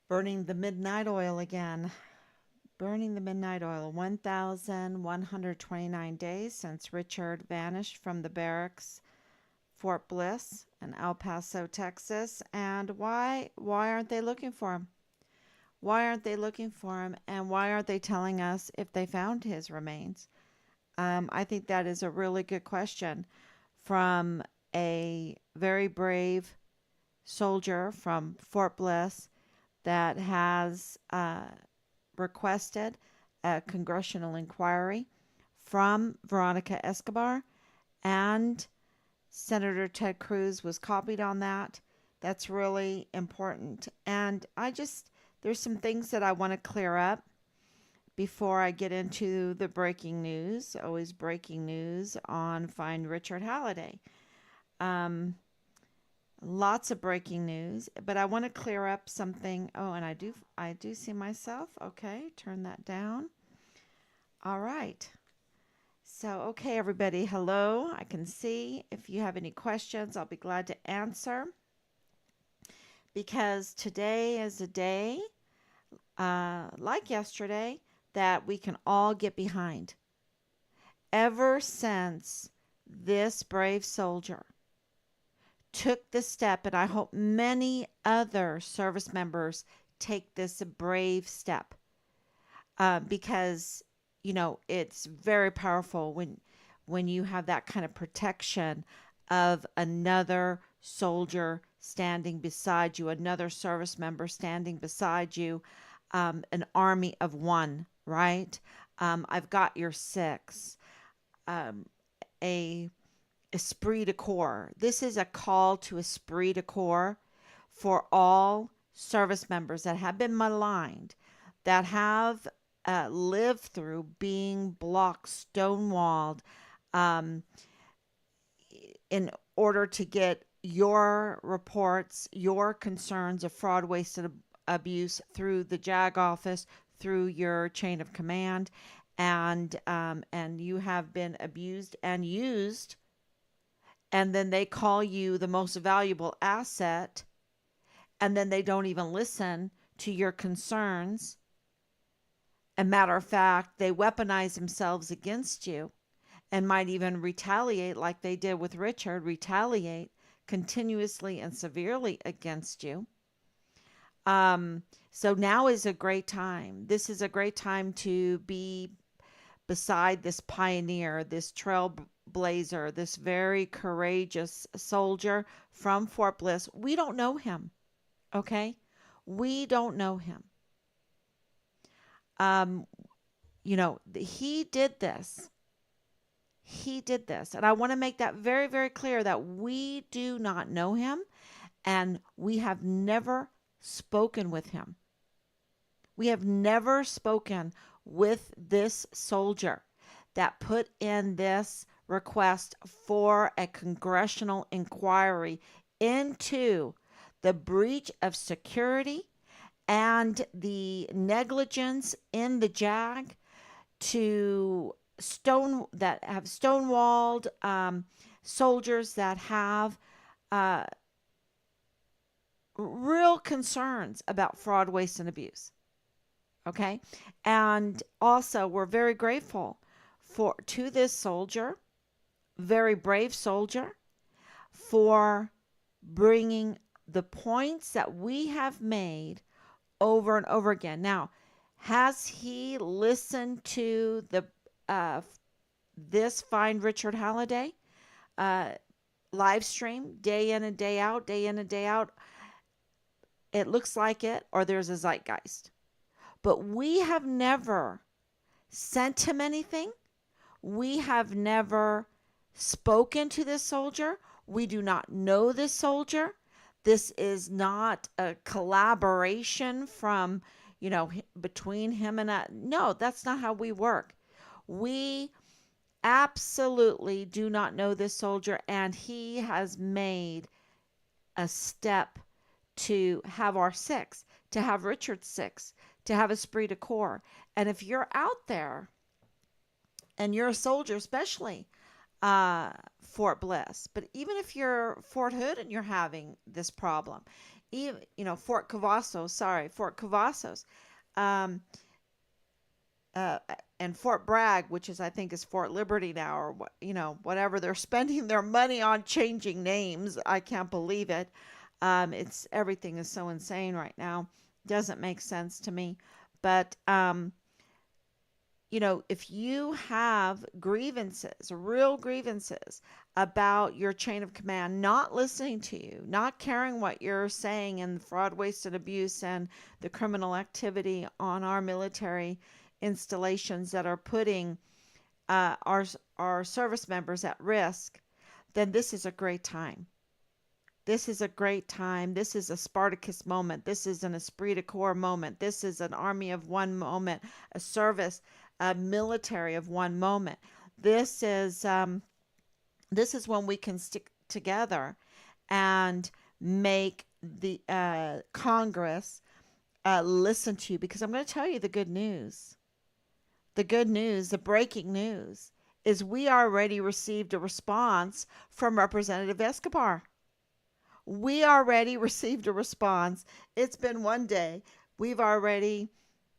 Burning the midnight oil again. Burning the midnight oil. 1,129 days since Richard vanished from the barracks, Fort Bliss in El Paso, Texas. And why aren't they looking for him? Why aren't they looking for him? And why aren't they telling us if they found his remains? I think that is a really good question from a very brave soldier from Fort Bliss that has requested a congressional inquiry from Veronica Escobar, and Senator Ted Cruz was copied on that. That's really important. And there's some things that I want to clear up before I get into the breaking news. Always breaking news on Find Richard Halliday. Um, Lots of breaking news, but I want to clear up something. Oh, and I do see myself. Okay, turn that down. All right. So, okay, everybody, hello. I can see. If you have any questions, I'll be glad to answer, because today is a day, like yesterday, that we can all get behind. Ever since this brave soldier took the step, and I hope many other service members take this brave step, because it's very powerful when you have that kind of protection of another soldier standing beside you, another service member standing beside you, an army of one, right? I've got your six. Um, a esprit de corps. This is a call to esprit de corps for all service members that have been maligned, that have lived through being blocked, stonewalled, um, in order to get your reports, your concerns of fraud, waste, and abuse through the JAG office, through your chain of command, and you have been abused and used, and then they call you the most valuable asset, and then they don't even listen to your concerns. A matter of fact, they weaponize themselves against you and might even retaliate like they did with Richard, retaliate continuously and severely against you. Um, so now is a great time. This is a great time to be beside this pioneer, this trailblazer, this very courageous soldier from Fort Bliss. We don't know him, okay? We don't know him. Um, he did this. He did this. And I want to make that very, very clear that we do not know him, and we have never spoken with him. We have never spoken with this soldier that put in this request for a congressional inquiry into the breach of security and the negligence in the JAG to have stonewalled soldiers that have uh, real concerns about fraud, waste, and abuse. Okay, and also we're very grateful for to this soldier, very brave soldier, for bringing the points that we have made over and over again. Now, has he listened to the uh, this Find Richard Halliday uh, live stream day in and day out, day in and day out? It looks like it, or there's a zeitgeist. But we have never sent him anything. We have never spoken to this soldier. We do not know this soldier. This is not a collaboration from, between him and us. No, that's not how we work. We absolutely do not know this soldier, and he has made a step to have our six, to have Richard six, to have esprit de corps. And if you're out there and you're a soldier, especially Fort Bliss, but even if you're Fort Hood and you're having this problem, even, Fort Cavazos, sorry, Fort Cavazos, um, uh, and Fort Bragg, which is, I think, is Fort Liberty now, or what, whatever. They're spending their money on changing names. I can't believe it. Everything is so insane right now. Doesn't make sense to me. But if you have grievances, real grievances about your chain of command not listening to you, not caring what you're saying, and fraud, waste, and abuse, and the criminal activity on our military installations that are putting our service members at risk, then this is a great time. This is a great time. This is a Spartacus moment. This is an esprit de corps moment. This is an army of one moment, a service, a military of one moment. This is um, this is when we can stick together and make the Congress listen to you. Because I'm going to tell you the good news. The good news, the breaking news, is we already received a response from Representative Escobar. We already received a response. It's been one day. We've already,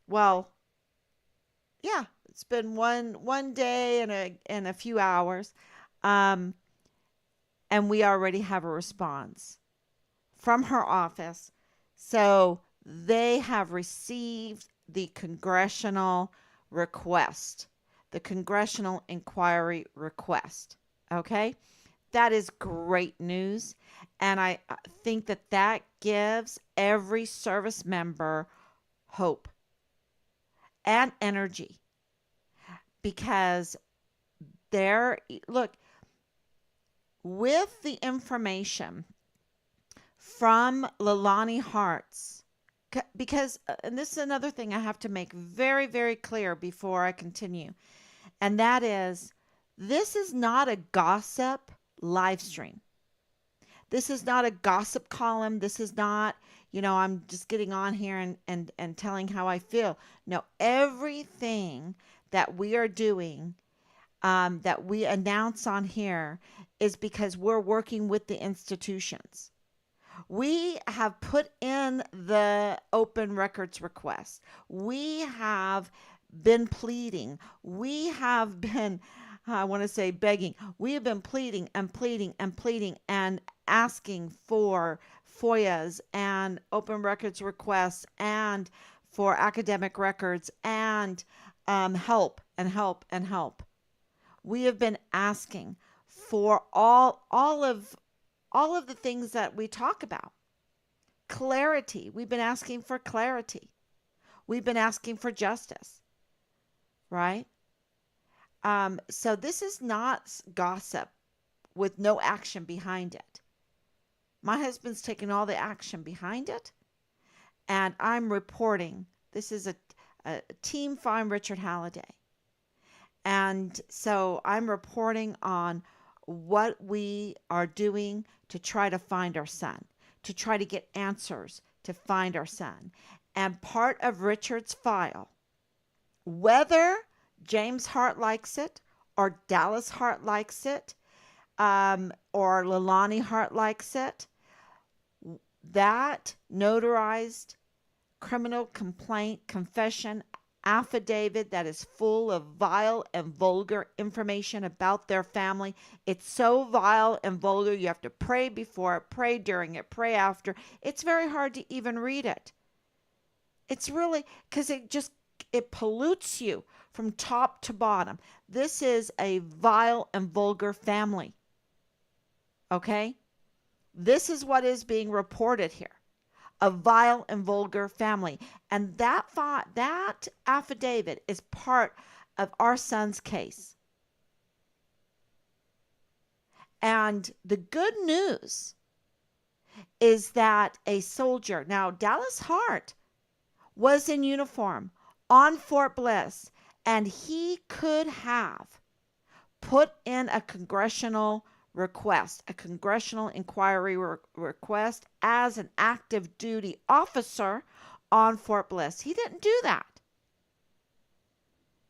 well, yeah, it's been one day and a few hours, um, and we already have a response from her office. So they have received the congressional request, the congressional inquiry request. Okay, that is great news. And I think that that gives every service member hope and energy, because there, look, with the information from Leilani Hart's, because, and this is another thing I have to make very, very clear before I continue, and that is, this is not a gossip live stream. This is not a gossip column. This is not, I'm just getting on here and telling how I feel. No, everything that we are doing, that we announce on here, is because we're working with the institutions. We have put in the open records request. We have been pleading. We have been, I want to say begging. We have been pleading and pleading and pleading and asking for FOIAs and open records requests and for academic records and help and help and help. We have been asking for all of the things that we talk about. Clarity. We've been asking for clarity. We've been asking for justice, right? So this is not gossip with no action behind it. My husband's taking all the action behind it, and I'm reporting. This is a team find Richard Halliday. And so I'm reporting on what we are doing to try to find our son, to try to get answers to find our son. And part of Richard's file, whether James Hart likes it or Dallas Hart likes it, or Leilani Hart likes it, that notarized criminal complaint confession affidavit that is full of vile and vulgar information about their family. It's so vile and vulgar, you have to pray before it, pray during it, pray after. It's very hard to even read it. It's really, because it pollutes you from top to bottom. This is a vile and vulgar family. Okay? This is what is being reported here. A vile and vulgar family. And that affidavit is part of our son's case. And the good news is that a soldier, now Dallas Hart was in uniform on Fort Bliss, and he could have put in a congressional request, a congressional inquiry request as an active duty officer on Fort Bliss. He didn't do that.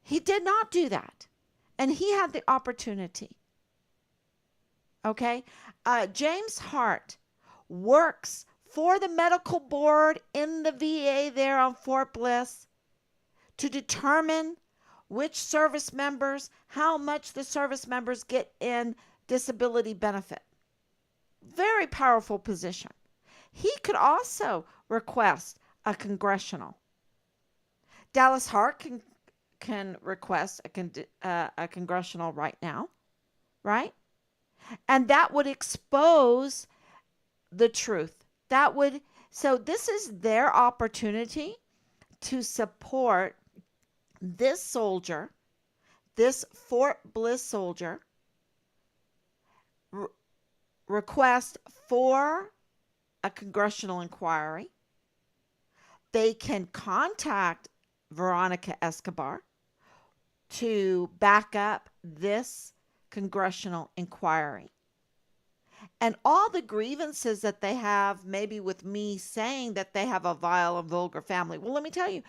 He did not do that. And he had the opportunity. Okay? James Hart works for the medical board in the VA there on Fort Bliss to determine which service members, how much the service members get in disability benefit. Very powerful position. He could also request a congressional. Dallas Hart can request a congressional right now, right? And that would expose the truth. So this is their opportunity to support this soldier, this Fort Bliss soldier, request for a congressional inquiry. They can contact Veronica Escobar to back up this congressional inquiry. And all the grievances that they have, maybe with me saying that they have a vile and vulgar family. Well, let me tell you,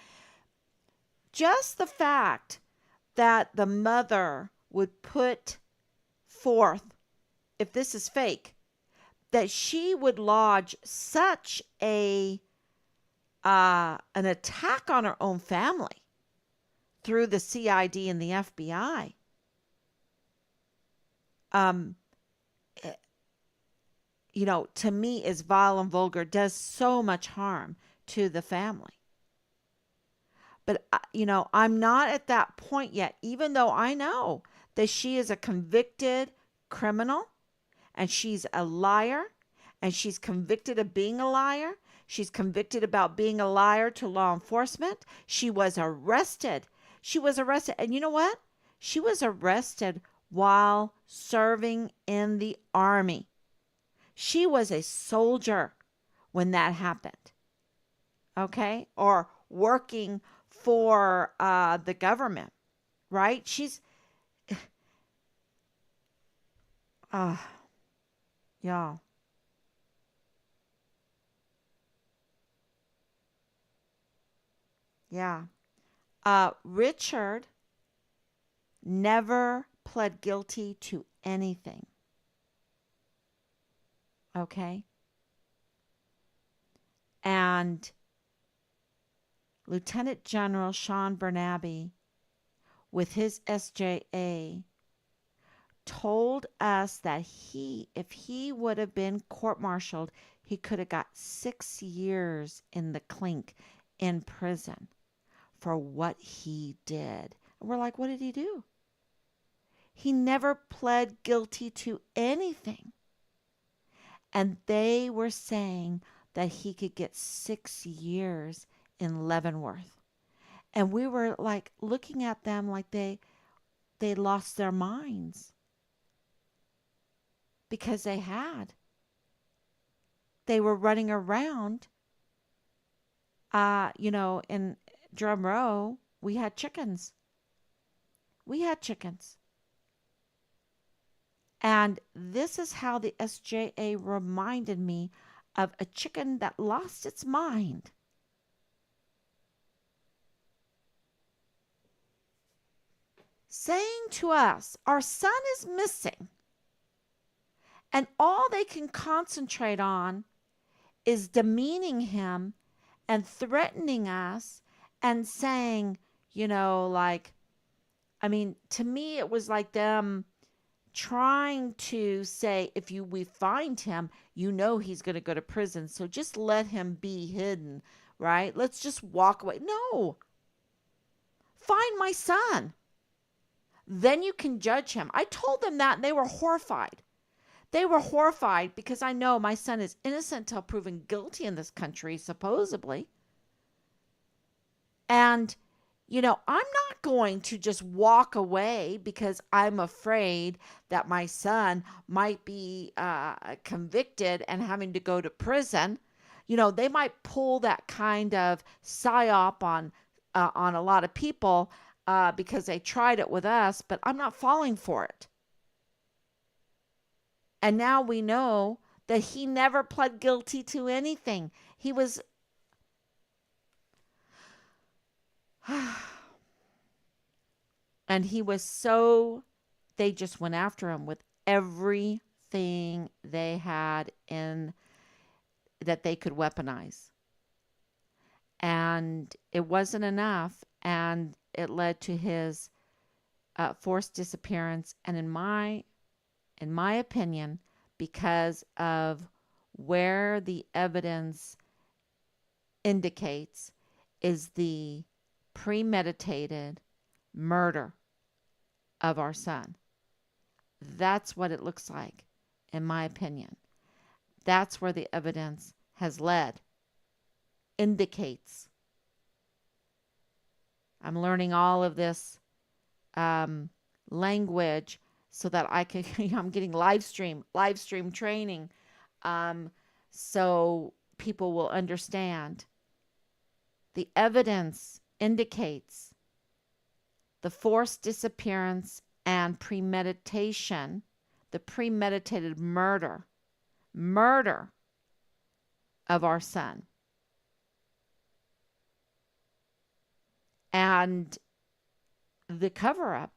just the fact that the mother would put forth, if this is fake, that she would lodge such an attack on her own family through the CID and the FBI, to me is vile and vulgar, does so much harm to the family. But, I'm not at that point yet, even though I know that she is a convicted criminal and she's a liar and she's convicted of being a liar. She's convicted about being a liar to law enforcement. She was arrested. And you know what? She was arrested while serving in the Army. She was a soldier when that happened. Okay? Or working for the government, right? She's, y'all. Yeah. Richard never pled guilty to anything. Okay? And Lieutenant General Sean Bernabe, with his SJA, told us that if he would have been court-martialed, he could have got 6 years in the clink in prison for what he did. And we're like, what did he do? He never pled guilty to anything. And they were saying that he could get 6 years in Leavenworth. And we were like looking at them like they lost their minds. Because they were running around, in Drum Row, we had chickens. And this is how the SJA reminded me of a chicken that lost its mind. Saying to us, our son is missing. And all they can concentrate on is demeaning him and threatening us and saying, to me, it was like them trying to say, if we find him, he's going to go to prison. So just let him be hidden, right? Let's just walk away. No. Find my son. Then you can judge him. I told them that and they were horrified. They were horrified because I know my son is innocent till proven guilty in this country, supposedly. And, I'm not going to just walk away because I'm afraid that my son might be convicted and having to go to prison. They might pull that kind of psyop on a lot of people because they tried it with us, but I'm not falling for it. And now we know that he never pled guilty to anything. He was... and he was they just went after him with everything they had in that they could weaponize. And it wasn't enough, and it led to his forced disappearance. And in my opinion, because of where the evidence indicates is the premeditated murder of our son. That's what it looks like, in my opinion. That's where the evidence has led, indicates. I'm learning all of this language so that I can, I'm getting live stream training, um, so people will understand. The evidence indicates the forced disappearance and premeditation, the premeditated murder of our son. And the cover up.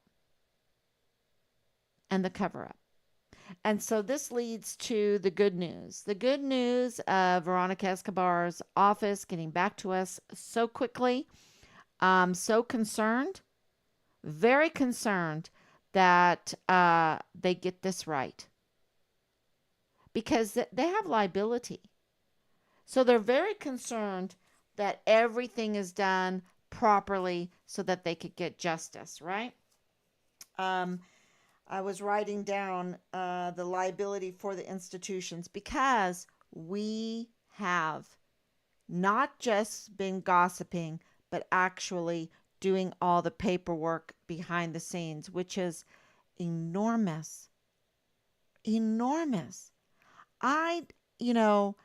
And so this leads to the good news. The good news of Veronica Escobar's office getting back to us so quickly. So concerned, very concerned that they get this right. Because they have liability. So they're very concerned that everything is done properly so that they could get justice, right? I was writing down the liability for the institutions because we have not just been gossiping, but actually doing all the paperwork behind the scenes, which is enormous. Enormous. You know,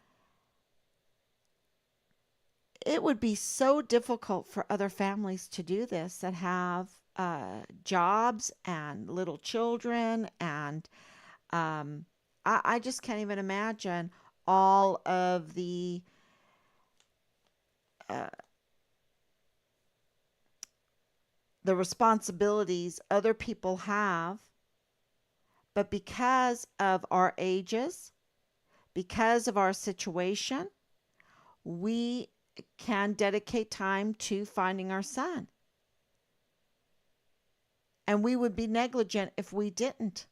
it would be so difficult for other families to do this that have jobs and little children. And I just can't even imagine all of uh, the responsibilities other people have. But because of our ages, because of our situation, we can dedicate time to finding our son. And we would be negligent if we didn't.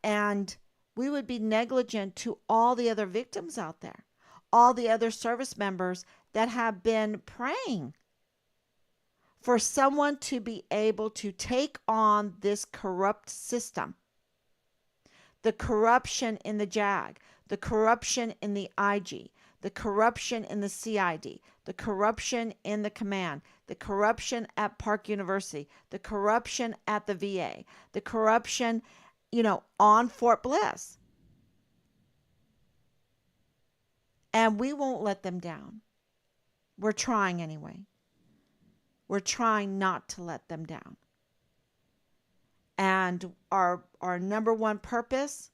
And we would be negligent to all the other victims out there, all the other service members that have been praying for someone to be able to take on this corrupt system. The corruption in the JAG, the corruption in the IG, the corruption in the CID, the corruption in the command, the corruption at Park University, the corruption at the VA, the corruption, on Fort Bliss. And we won't let them down. We're trying anyway. We're trying not to let them down. And our number one purpose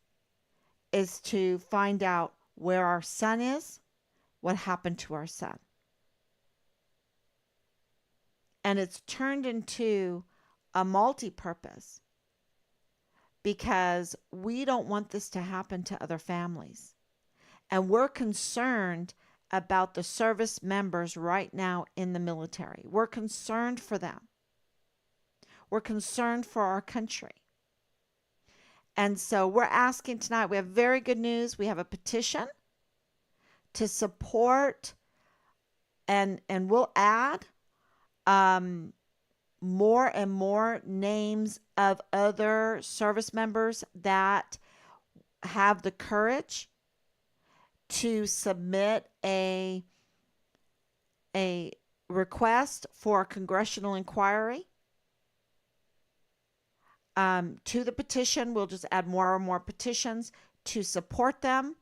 is to find out where our son is, what happened to our son. And it's turned into a multi-purpose because we don't want this to happen to other families. And we're concerned about the service members right now in the military. We're concerned for them. We're concerned for our country. And so we're asking tonight, we have very good news. We have a petition to support, and we'll add more and more names of other service members that have the courage to submit a request for a congressional inquiry. To the petition, we'll just add more and more petitions to support them,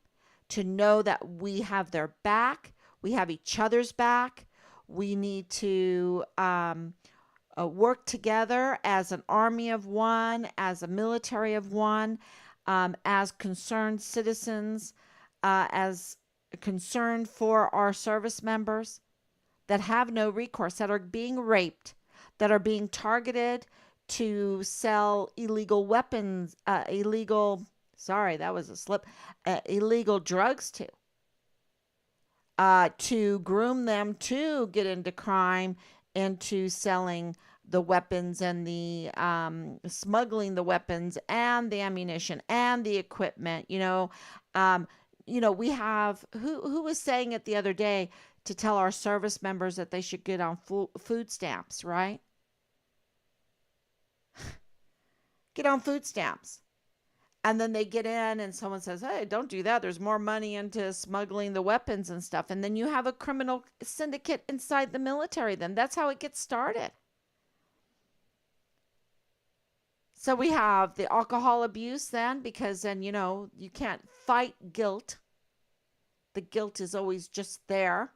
to know that we have their back, we have each other's back. We need to work together as an army of one, as a military of one, as concerned citizens, as concerned for our service members that have no recourse, that are being raped, that are being targeted to sell illegal weapons, illegal Sorry, that was a slip. Illegal drugs too. To groom them to get into crime, into selling the weapons and the smuggling the weapons and the ammunition and the equipment. Um, we have who was saying it the other day to tell our service members that they should get on food stamps, right? Get on food stamps. And then they get in and someone says, hey, don't do that. There's more money into smuggling the weapons and stuff. And then you have a criminal syndicate inside the military. Then that's how it gets started. So we have the alcohol abuse then, because then, you can't fight guilt. The guilt is always just there.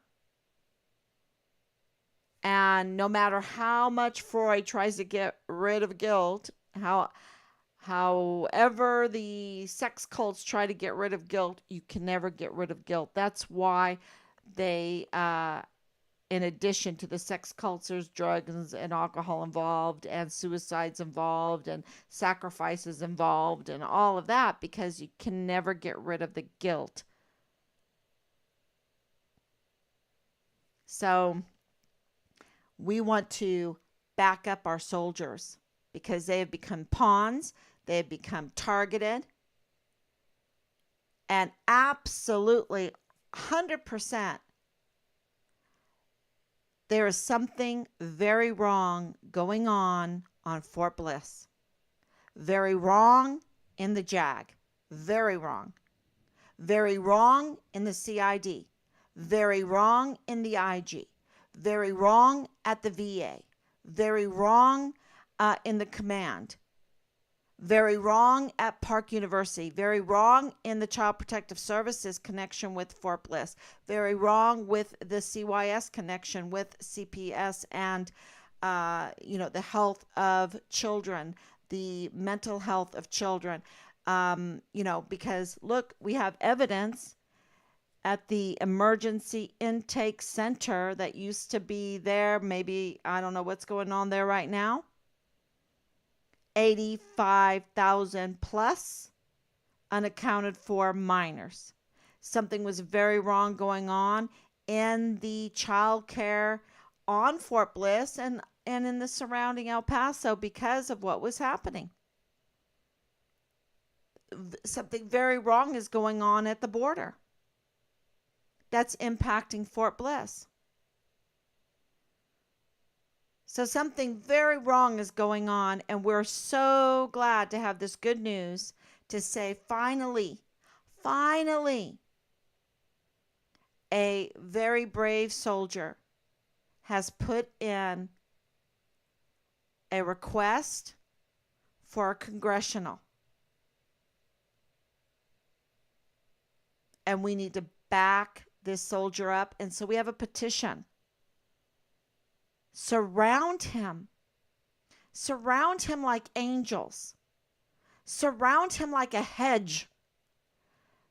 And no matter how much Freud tries to get rid of guilt, however the sex cults try to get rid of guilt, you can never get rid of guilt. That's why they, in addition to the sex cults, there's drugs and alcohol involved and suicides involved and sacrifices involved and all of that, because you can never get rid of the guilt. So we want to back up our soldiers because they have become pawns. They have become targeted. And absolutely 100%, there is something very wrong going on Fort Bliss. Very wrong in the JAG. Very wrong. Very wrong in the CID. Very wrong in the IG. Very wrong at the VA. Very wrong in the command. Very wrong at Park University. Very wrong in the Child Protective Services connection with Fort Bliss. Very wrong with the CYS connection with CPS and, the health of children, the mental health of children. Because look, we have evidence at the emergency intake center that used to be there. Maybe, I don't know what's going on there right now. 85,000 plus unaccounted for minors. Something was very wrong going on in the child care on Fort Bliss and in the surrounding El Paso because of what was happening. Something very wrong is going on at the border that's impacting Fort Bliss. So something very wrong is going on, and we're so glad to have this good news to say finally, a very brave soldier has put in a request for a congressional. And we need to back this soldier up. And so we have a petition. Surround him. Surround him like angels. Surround him like a hedge.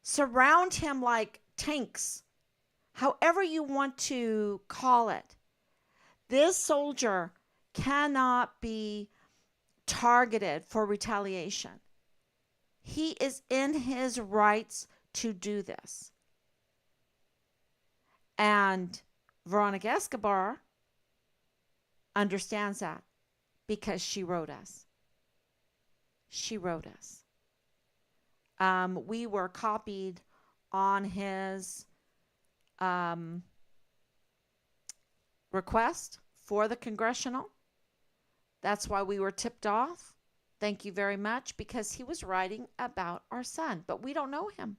Surround him like tanks. However you want to call it. This soldier cannot be targeted for retaliation. He is in his rights to do this. And Veronica Escobar understands that because she wrote us. She wrote us. We were copied on his request for the congressional. That's why we were tipped off. Thank you very much, because he was writing about our son, but we don't know him.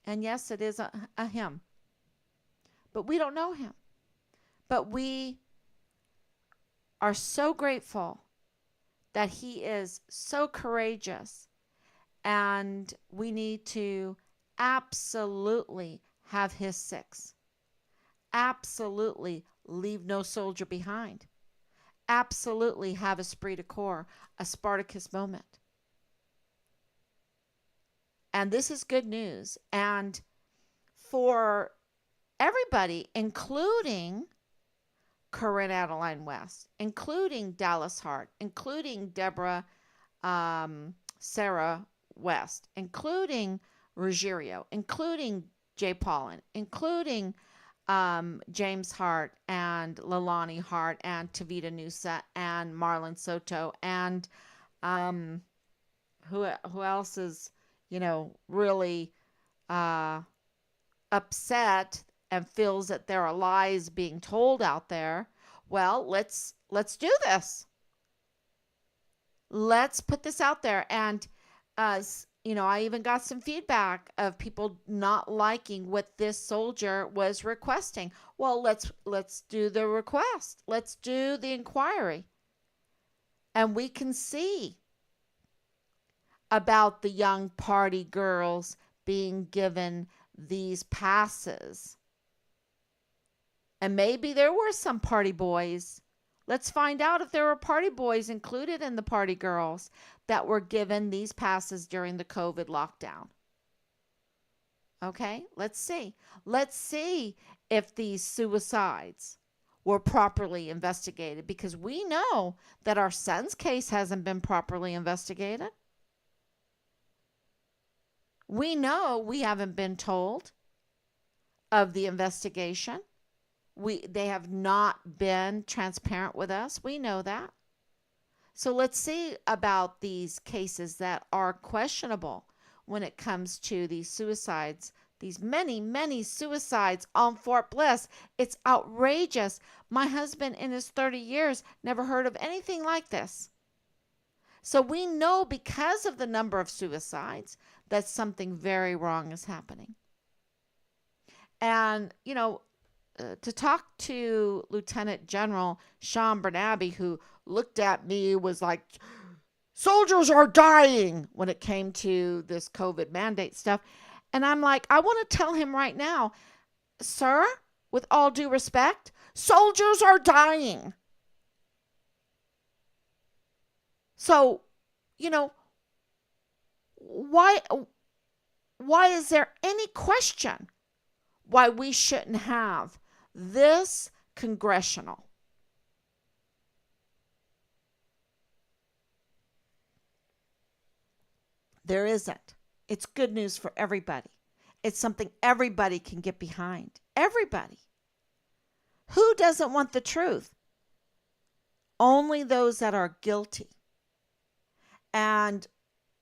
And yes, it is a him, but we don't know him. But we are so grateful that he is so courageous, and we need to absolutely have his six. Absolutely leave no soldier behind. Absolutely have esprit de corps, a Spartacus moment. And this is good news. And for everybody, including Corinne Adeline West, including Dallas Hart, including Deborah Sarah West, including Ruggiero, including Jay Paulin, including James Hart and Lalani Hart and Tavita Nusa and Marlon Soto and um, who else is, really uh, upset and feels that there are lies being told out there. Well, let's do this. Let's put this out there. And I even got some feedback of people not liking what this soldier was requesting. Well, let's do the request. Let's do the inquiry. And we can see about the young party girls being given these passes. And maybe there were some party boys. Let's find out if there were party boys included in the party girls that were given these passes during the COVID lockdown. Okay, let's see. Let's see if these suicides were properly investigated, because we know that our son's case hasn't been properly investigated. We know we haven't been told of the investigation. They have not been transparent with us. We know that. So let's see about these cases that are questionable when it comes to these suicides, these many, many suicides on Fort Bliss. It's outrageous. My husband, in his 30 years, never heard of anything like this. So we know, because of the number of suicides, that something very wrong is happening. And, to talk to Lieutenant General Sean Bernabe, who looked at me, was like, soldiers are dying when it came to this COVID mandate stuff. And I'm like, I want to tell him right now, sir, with all due respect, soldiers are dying. So, why is there any question why we shouldn't have this congressional? There isn't. It's good news for everybody. It's something everybody can get behind. Everybody. Who doesn't want the truth? Only those that are guilty. And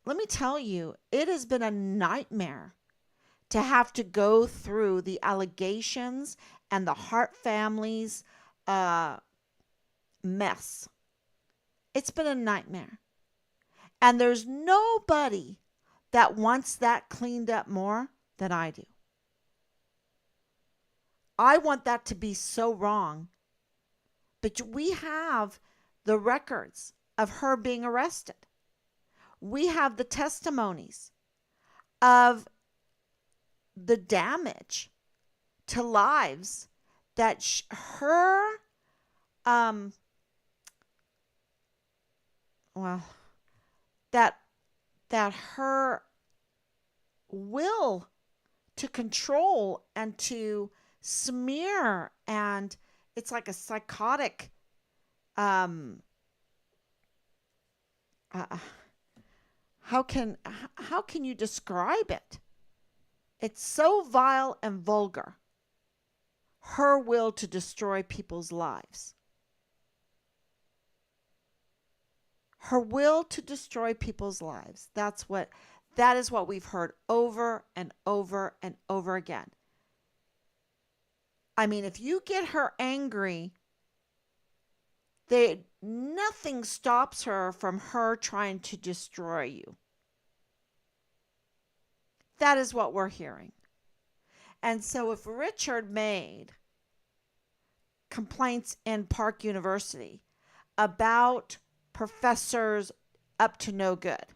let me tell you, it has been a nightmare to have to go through the allegations and the Hart family's mess. It's been a nightmare. And there's nobody that wants that cleaned up more than I do. I want that to be so wrong. But we have the records of her being arrested. We have the testimonies of the damage to lives that that her will to control and to smear, and it's like a psychotic how can you describe it? It's so vile and vulgar. Her will to destroy people's lives. Her will to destroy people's lives. That is what we've heard over and over and over again. I mean, if you get her angry, nothing stops her from her trying to destroy you. That is what we're hearing. And so if Richard made complaints in Park University about professors up to no good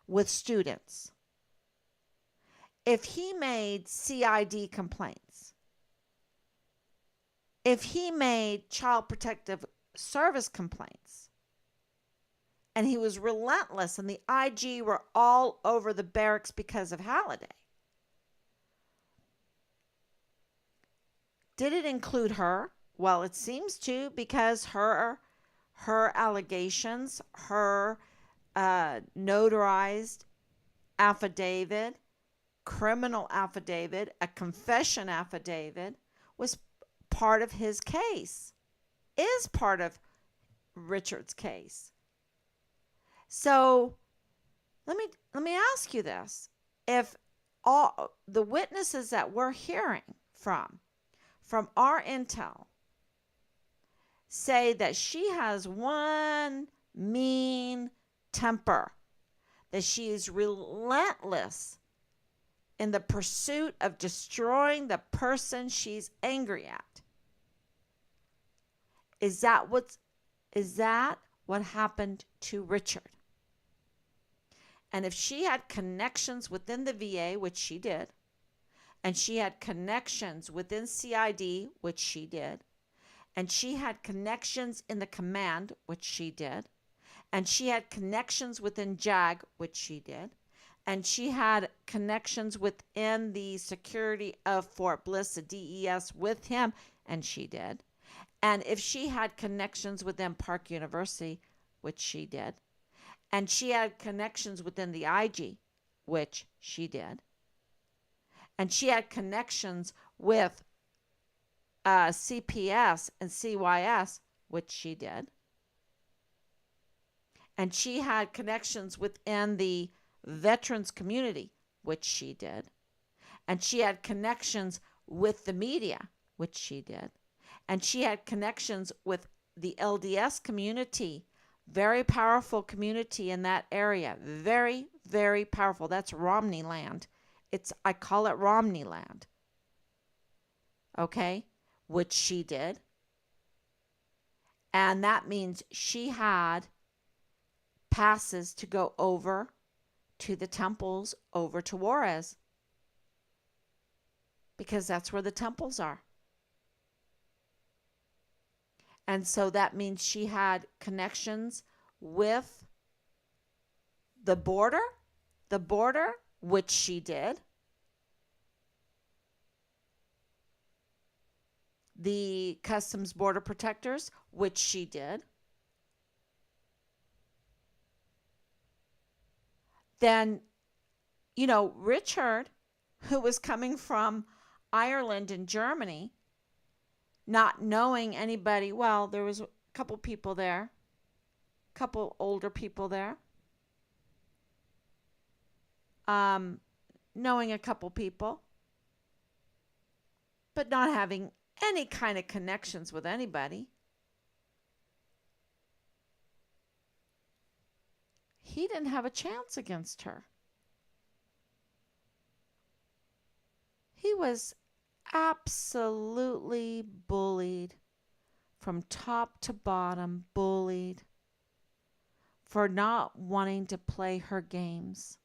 with students, if he made CID complaints, if he made Child Protective Service complaints, and he was relentless, and the IG were all over the barracks because of Halliday, did it include her? Well, it seems to, because her allegations, her notarized affidavit, criminal affidavit, a confession affidavit was part of his case, is part of Richard's case. So let me ask you this. If all the witnesses that we're hearing from our intel say that she has one mean temper, that she is relentless in the pursuit of destroying the person she's angry at. Is that what happened to Richard? And if she had connections within the VA, which she did, and she had connections within CID, which she did, and she had connections in the command, which she did, and she had connections within JAG, which she did, and she had connections within the security of Fort Bliss, the DES, with him, and she did. And if she had connections within Park University, which she did, and she had connections within the IG, which she did, and she had connections with CPS and CYS, which she did, and she had connections within the veterans community, which she did, and she had connections with the media, which she did, and she had connections with the LDS community, very powerful community in that area, very, very powerful. That's Romney land. I call it Romney land. Okay, which she did. And that means she had passes to go over to the temples, over to Juarez, because that's where the temples are. And so that means she had connections with the border, which she did, the Customs Border Protectors, which she did. Then, Richard, who was coming from Ireland and Germany, not knowing anybody, well, there was a couple people there, a couple older people there, knowing a couple people, but not having any kind of connections with anybody. He didn't have a chance against her. He was absolutely bullied from top to bottom, bullied for not wanting to play her games,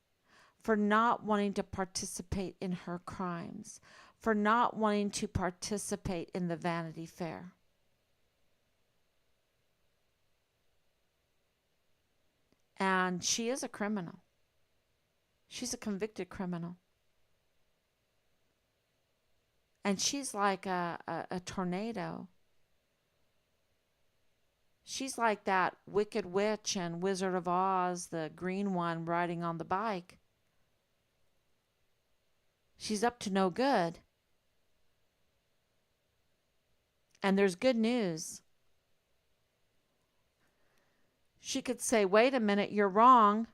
for not wanting to participate in her crimes, for not wanting to participate in the Vanity Fair. And she is a criminal. She's a convicted criminal. And she's like a tornado. She's like that Wicked Witch and Wizard of Oz, the green one riding on the bike. She's up to no good. And there's good news. She could say, wait a minute, you're wrong.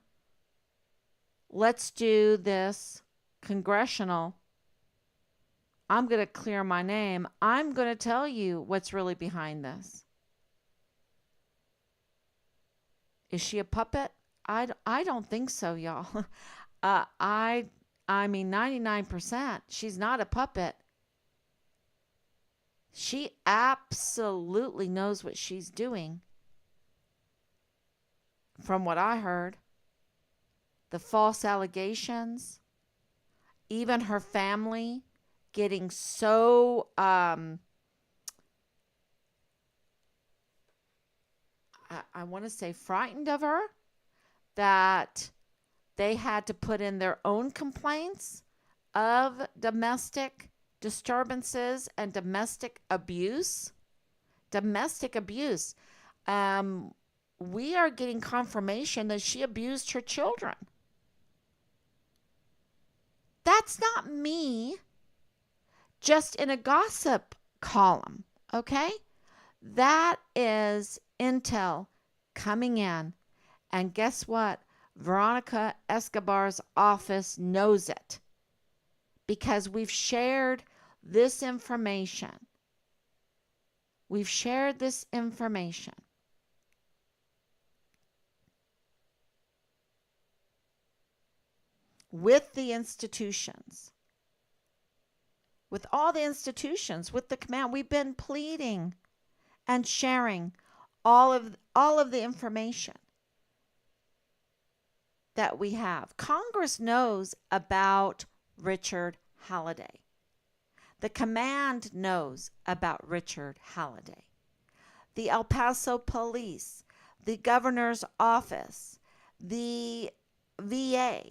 Let's do this congressional. I'm going to clear my name. I'm going to tell you what's really behind this. Is she a puppet? I don't think so, y'all. I mean 99%. She's not a puppet. She absolutely knows what she's doing. From what I heard, the false allegations, even her family getting so I want to say frightened of her that they had to put in their own complaints of domestic disturbances and domestic abuse. Domestic abuse. we are getting confirmation that she abused her children. That's not me just in a gossip column, okay? That is intel coming in. And guess what? Veronica Escobar's office knows it because we've shared this information. We've shared this information. With the institutions, with all the institutions, with the command. We've been pleading and sharing all of the information that we have. Congress knows about Richard Halliday. The command knows about Richard Halliday. The El Paso Police, the governor's office, the VA,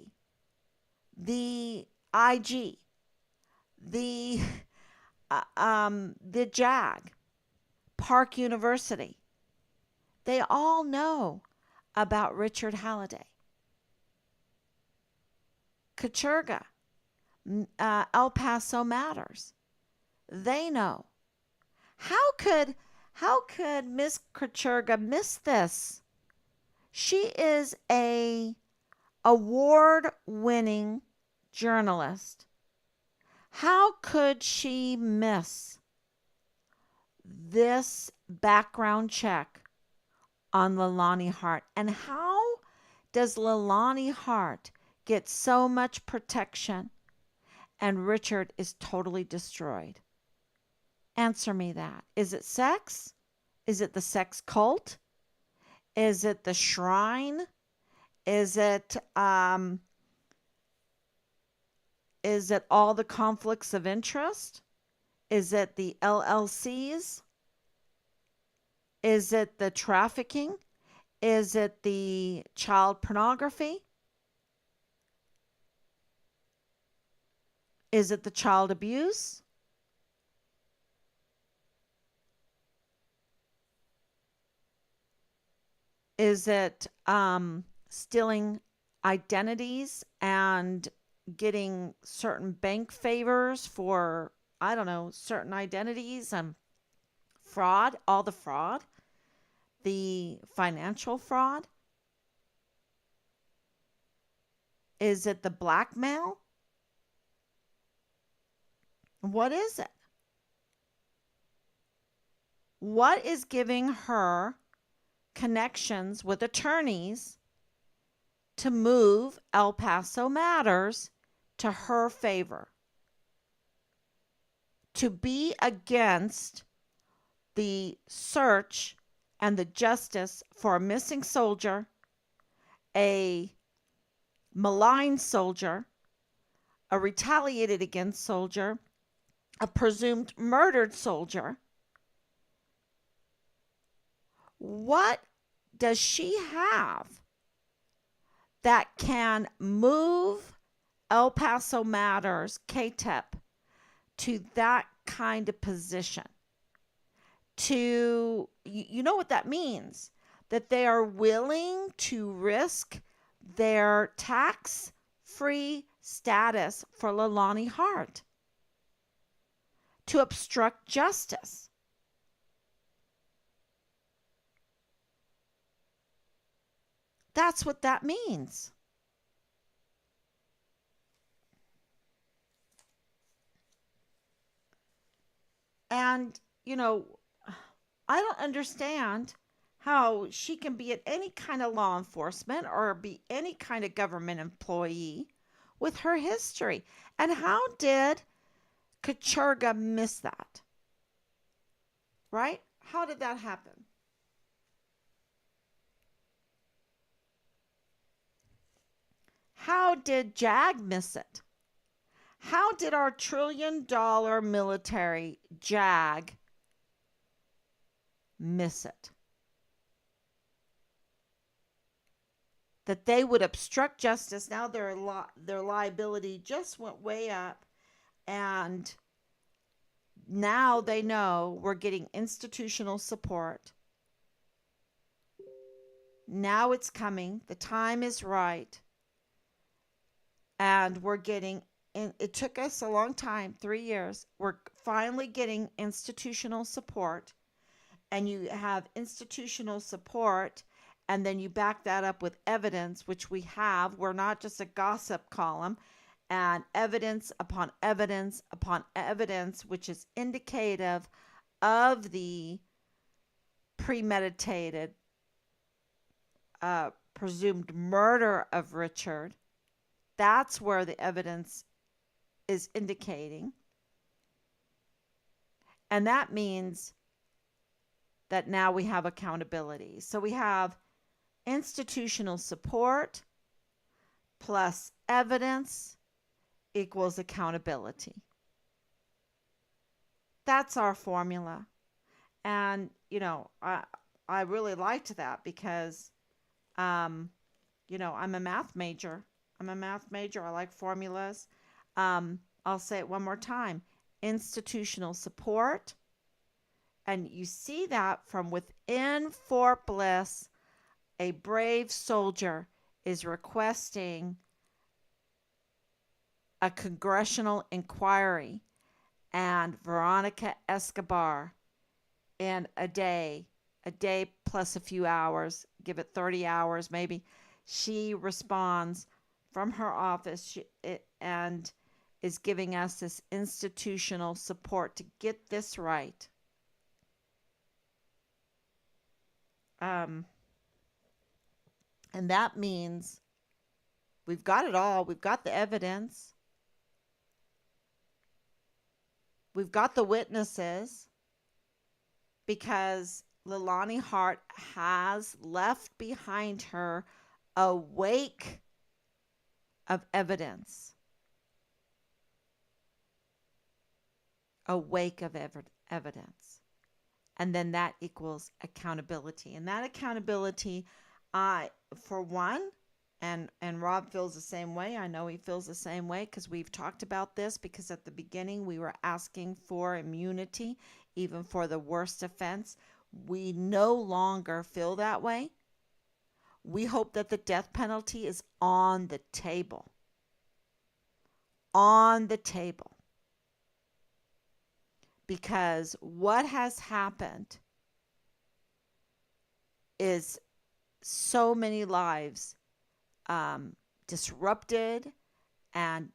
the IG, the JAG, Park University. They all know about Richard Halliday. Kacherga, El Paso Matters. They know. How could Miss Kacherga miss this? She is a award-winning journalist. How could she miss this background check on Leilani Hart? And how does Leilani Hart get so much protection and Richard is totally destroyed? Answer me that. Is it sex? Is it the sex cult? Is it the shrine? Is it all the conflicts of interest? Is it the LLCs? Is it the trafficking? Is it the child pornography? Is it the child abuse? Is it stealing identities and getting certain bank favors for, I don't know, certain identities and fraud, all the fraud, the financial fraud? Is it the blackmail? What is it? What is giving her connections with attorneys to move El Paso Matters to her favor? To be against the search and the justice for a missing soldier, a maligned soldier, a retaliated against soldier, a presumed murdered soldier. What does she have that can move El Paso Matters, KTEP, to that kind of position? To, you know what that means? That they are willing to risk their tax-free status for Leilani Hart to obstruct justice. That's what that means. And, I don't understand how she can be at any kind of law enforcement or be any kind of government employee with her history. And how did Kacherga miss that? Right? How did that happen? How did JAG miss it? How did our trillion-dollar military JAG miss it? That they would obstruct justice. Now their liability just went way up, and now they know we're getting institutional support. Now it's coming. The time is right. And we're getting, and it took us a long time, 3 years. We're finally getting institutional support. And you have institutional support, and then you back that up with evidence, which we have. We're not just a gossip column, and evidence upon evidence upon evidence, which is indicative of the premeditated, presumed murder of Richard. That's where the evidence is indicating. And that means that now we have accountability. So we have institutional support plus evidence equals accountability. That's our formula. And, I really liked that because, I'm a math major. I like formulas. I'll say it one more time. Institutional support. And you see that from within Fort Bliss, a brave soldier is requesting a congressional inquiry, and Veronica Escobar, in a day plus a few hours, give it 30 hours maybe, she responds from her office and is giving us this institutional support to get this right. And that means we've got it all. We've got the evidence. We've got the witnesses, because Leilani Hart has left behind her a wake of evidence. A wake of evidence. And then that equals accountability. And that accountability, for one, and Rob feels the same way. I know he feels the same way because we've talked about this, because at the beginning we were asking for immunity, even for the worst offense. We no longer feel that way. We hope that the death penalty is on the table. On the table. Because what has happened is so many lives disrupted and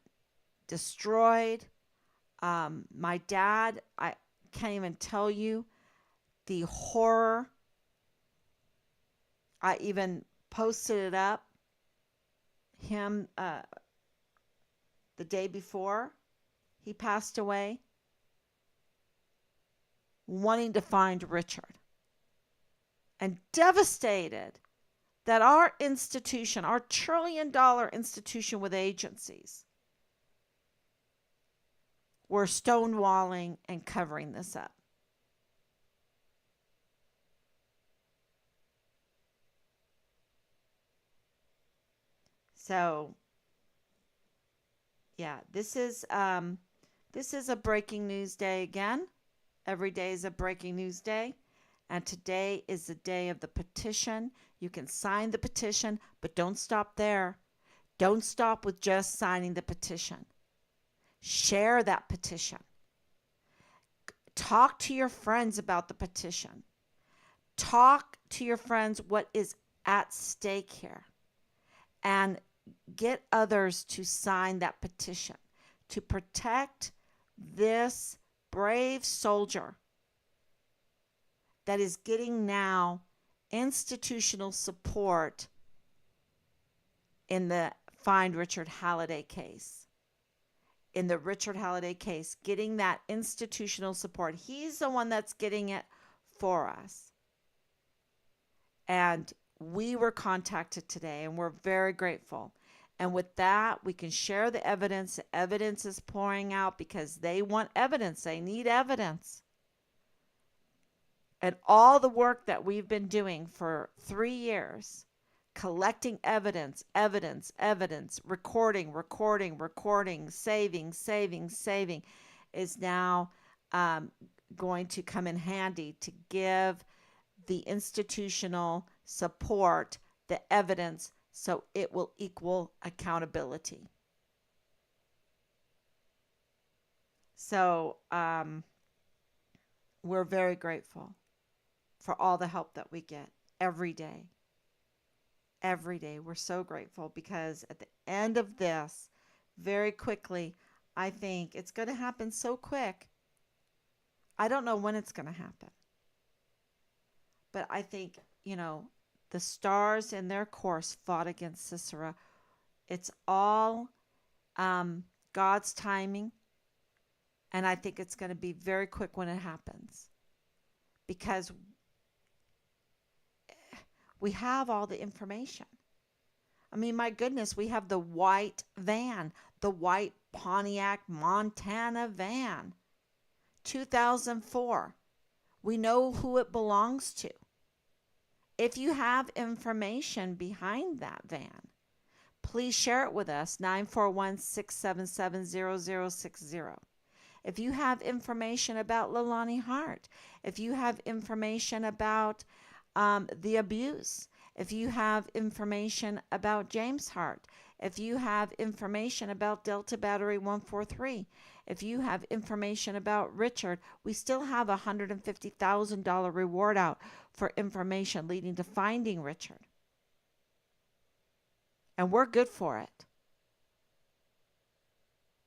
destroyed. My dad, I can't even tell you the horror. I even posted it up, him, the day before he passed away, wanting to find Richard, and devastated that our institution, our $1 trillion institution with agencies, were stonewalling and covering this up. So, yeah, this is a breaking news day again. Every day is a breaking news day. And today is the day of the petition. You can sign the petition, but don't stop there. Don't stop with just signing the petition. Share that petition. Talk to your friends about the petition. Talk to your friends what is at stake here. And get others to sign that petition to protect this brave soldier that is getting now institutional support in the Find Richard Halliday case. In the Richard Halliday case, getting that institutional support. He's the one that's getting it for us. And we were contacted today, and we're very grateful. And with that, we can share the evidence. The evidence is pouring out because they want evidence. They need evidence. And all the work that we've been doing for 3 years, collecting evidence, recording, saving, is now going to come in handy to give the institutional support the evidence so it will equal accountability. So we're very grateful for all the help that we get every day. Every day. We're so grateful because at the end of this, very quickly, I think it's going to happen so quick. I don't know when it's going to happen. But I think, the stars in their course fought against Sisera. It's all God's timing. And I think it's going to be very quick when it happens. Because we have all the information. I mean, my goodness, we have the white van, the white Pontiac Montana van, 2004. We know who it belongs to. If you have information behind that van, please share it with us, 941-677-0060. If you have information about Leilani Hart, if you have information about the abuse, if you have information about James Hart, if you have information about Delta Battery 143, if you have information about Richard, we still have a $150,000 reward out for information leading to finding Richard. And we're good for it.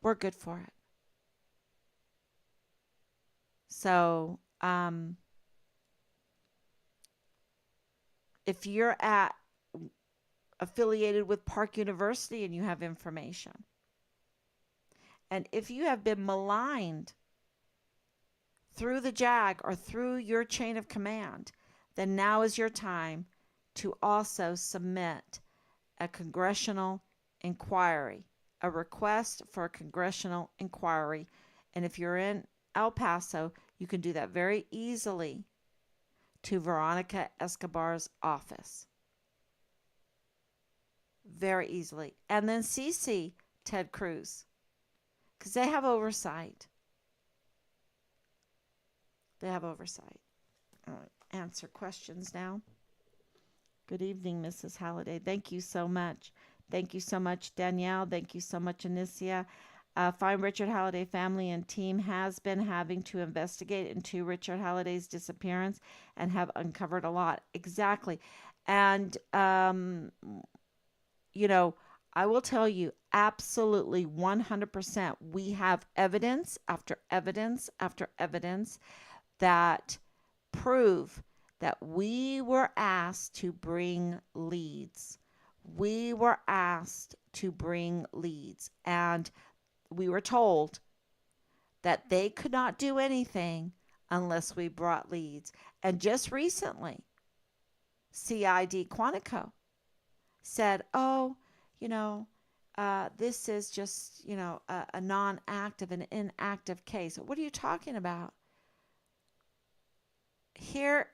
We're good for it. So, if you're affiliated with Park University and you have information, and if you have been maligned through the JAG or through your chain of command, then now is your time to also submit a congressional inquiry, a request for a congressional inquiry. And if you're in El Paso, you can do that very easily to Veronica Escobar's office. Very easily. And then CC Ted Cruz, because they have oversight. They have oversight. I'll answer questions now. Good evening, Mrs. Halliday. Thank you so much. Thank you so much, Danielle. Thank you so much, Anicia. Find Richard Halliday family and team has been having to investigate into Richard Halliday's disappearance and have uncovered a lot. Exactly. And, I will tell you absolutely 100%. We have evidence after evidence after evidence that prove that we were asked to bring leads. We were asked to bring leads. And we were told that they could not do anything unless we brought leads. And just recently, CID Quantico said, this is just, a non-active, an inactive case. What are you talking about? Here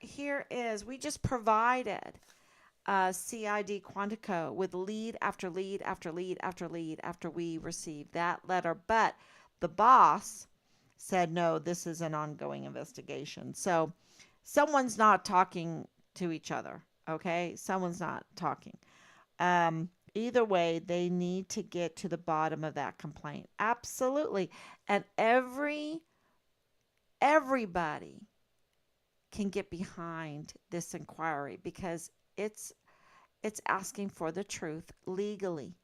is, we just provided CID Quantico with lead after lead after lead after lead after we received that letter. But the boss said, no, this is an ongoing investigation. So someone's not talking to each other, okay? Someone's not talking. Either way, they need to get to the bottom of that complaint. Absolutely. And everybody can get behind this inquiry because it's asking for the truth legally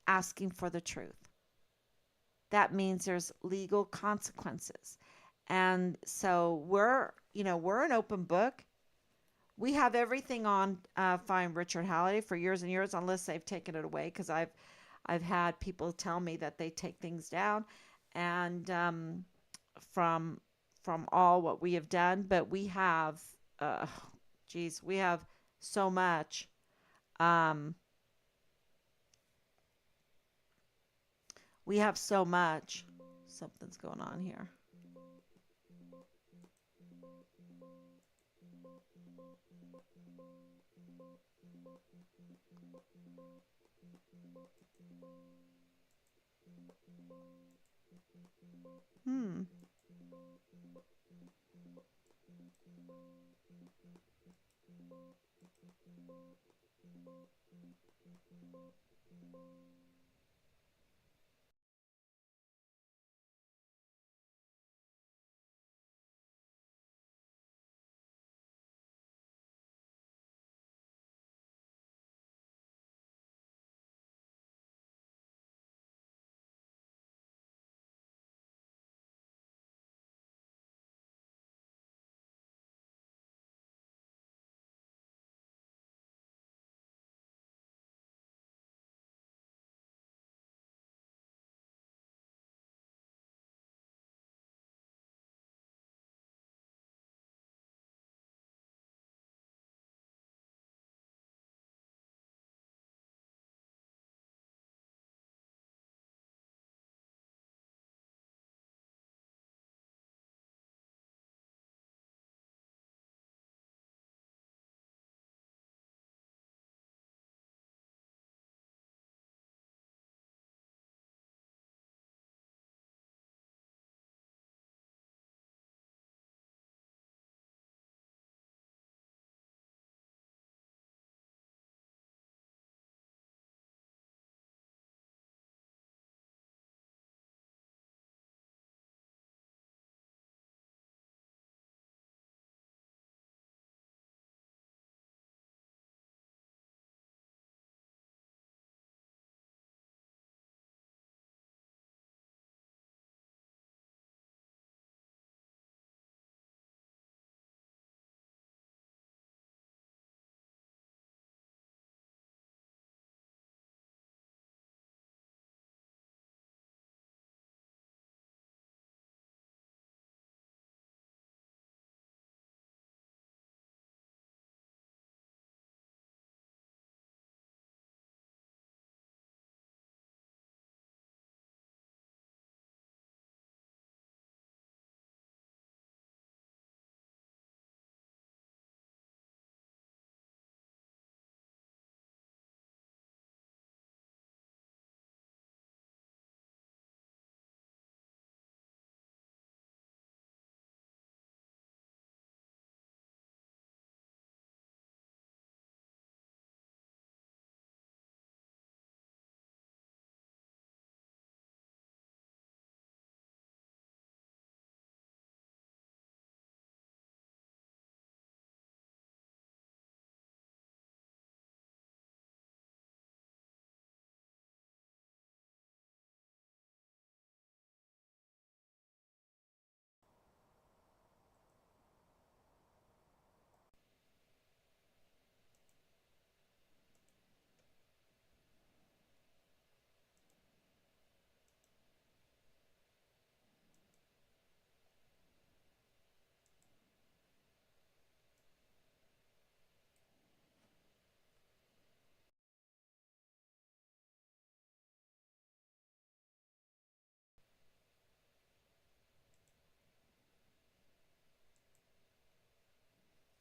asking for the truth. That means there's legal consequences. And so we're an open book. We have everything on Find Richard Halliday for years and years, unless they've taken it away, because I've had people tell me that they take things down, and from all what we have done. But we have, we have so much. We have so much. Something's going on here.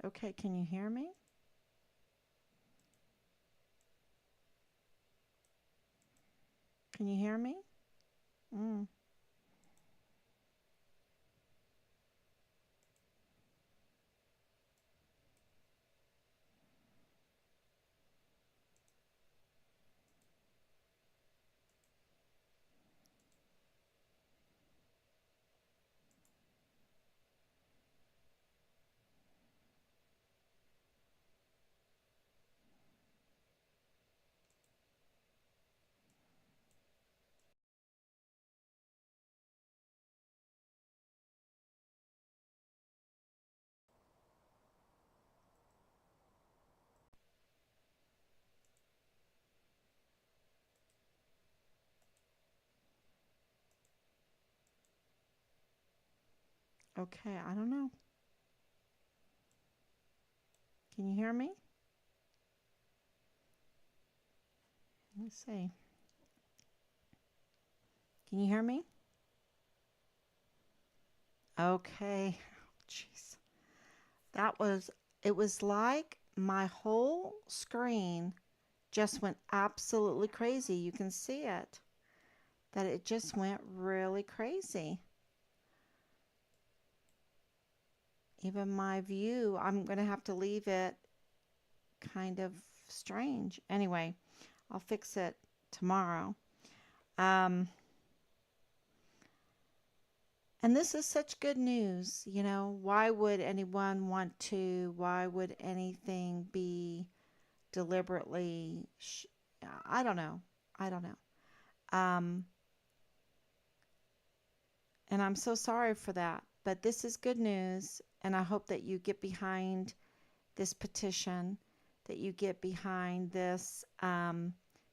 Okay, can you hear me? Can you hear me? Mm. Okay, I don't know. Can you hear me? Let me see. Can you hear me? Okay. Jeez. That was, it was like my whole screen just went absolutely crazy. You can see it, that it just went really crazy. Even my view, I'm going to have to leave it kind of strange. Anyway, I'll fix it tomorrow. Um, and this is such good news. Why would anyone want to? Why would anything be deliberately? I don't know. I don't know. And I'm so sorry for that. But this is good news. And I hope that you get behind this petition, that you get behind this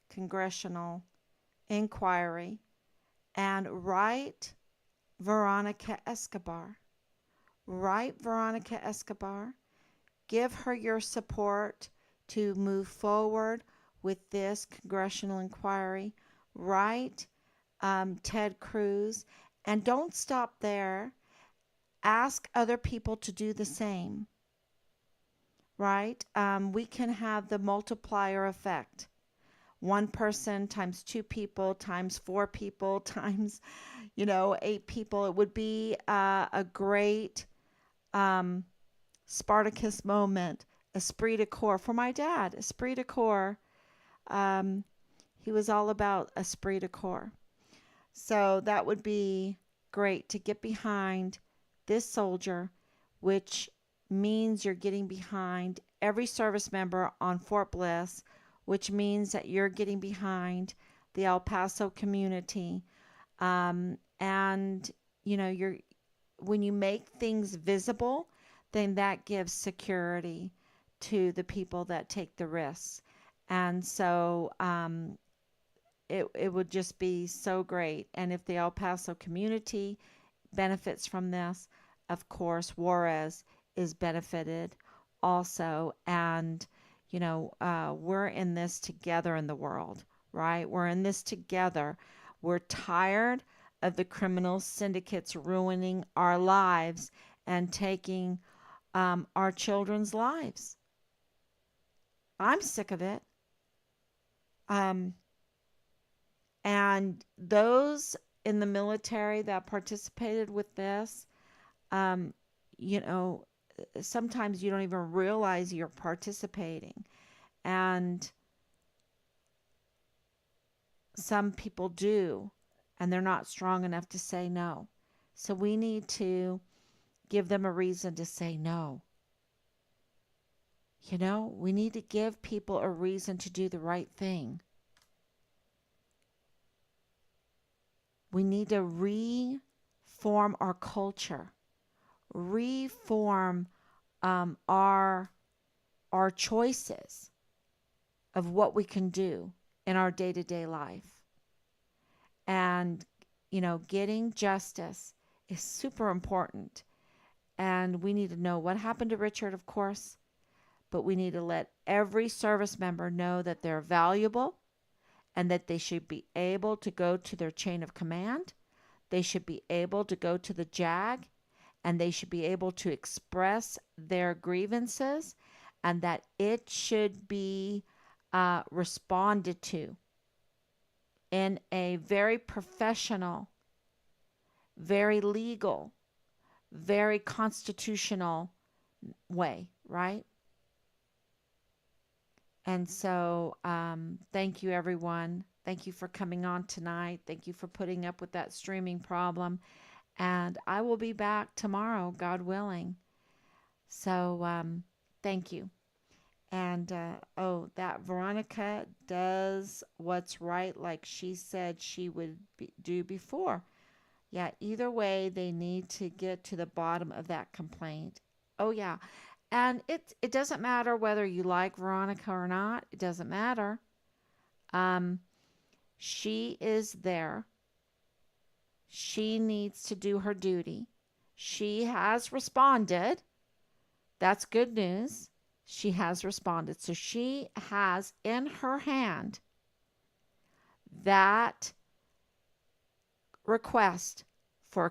congressional inquiry, and write Veronica Escobar. Write Veronica Escobar. Give her your support to move forward with this congressional inquiry. Write Ted Cruz. And don't stop there. Ask other people to do the same. Right? We can have the multiplier effect. One person times two people times four people times, 8 people. It would be a great Spartacus moment, esprit de corps for my dad. Esprit de corps. He was all about esprit de corps. So that would be great to get behind this soldier, which means you're getting behind every service member on Fort Bliss, which means that you're getting behind the El Paso community. And you're when you make things visible, then that gives security to the people that take the risks. And so it would just be so great. And if the El Paso community benefits from this, of course, Juarez is benefited also. And, we're in this together in the world, right? We're in this together. We're tired of the criminal syndicates ruining our lives and taking our children's lives. I'm sick of it. And those in the military that participated with this, um, you know, sometimes you don't even realize you're participating. And some people do, and they're not strong enough to say no. So we need to give them a reason to say no. We need to give people a reason to do the right thing. We need to reform our culture, reform our choices of what we can do in our day-to-day life. And, getting justice is super important. And we need to know what happened to Richard, of course, but we need to let every service member know that they're valuable and that they should be able to go to their chain of command. They should be able to go to the JAG, and they should be able to express their grievances, and that it should be responded to in a very professional, very legal, very constitutional way, right? And so thank you, everyone. Thank you for coming on tonight. Thank you for putting up with that streaming problem. And I will be back tomorrow, God willing. So thank you. And that Veronica does what's right, like she said she would do before. Yeah, either way, they need to get to the bottom of that complaint. Oh, yeah. And it doesn't matter whether you like Veronica or not. It doesn't matter. She is there. She needs to do her duty. She has responded. That's good news. She has responded. So she has in her hand that request for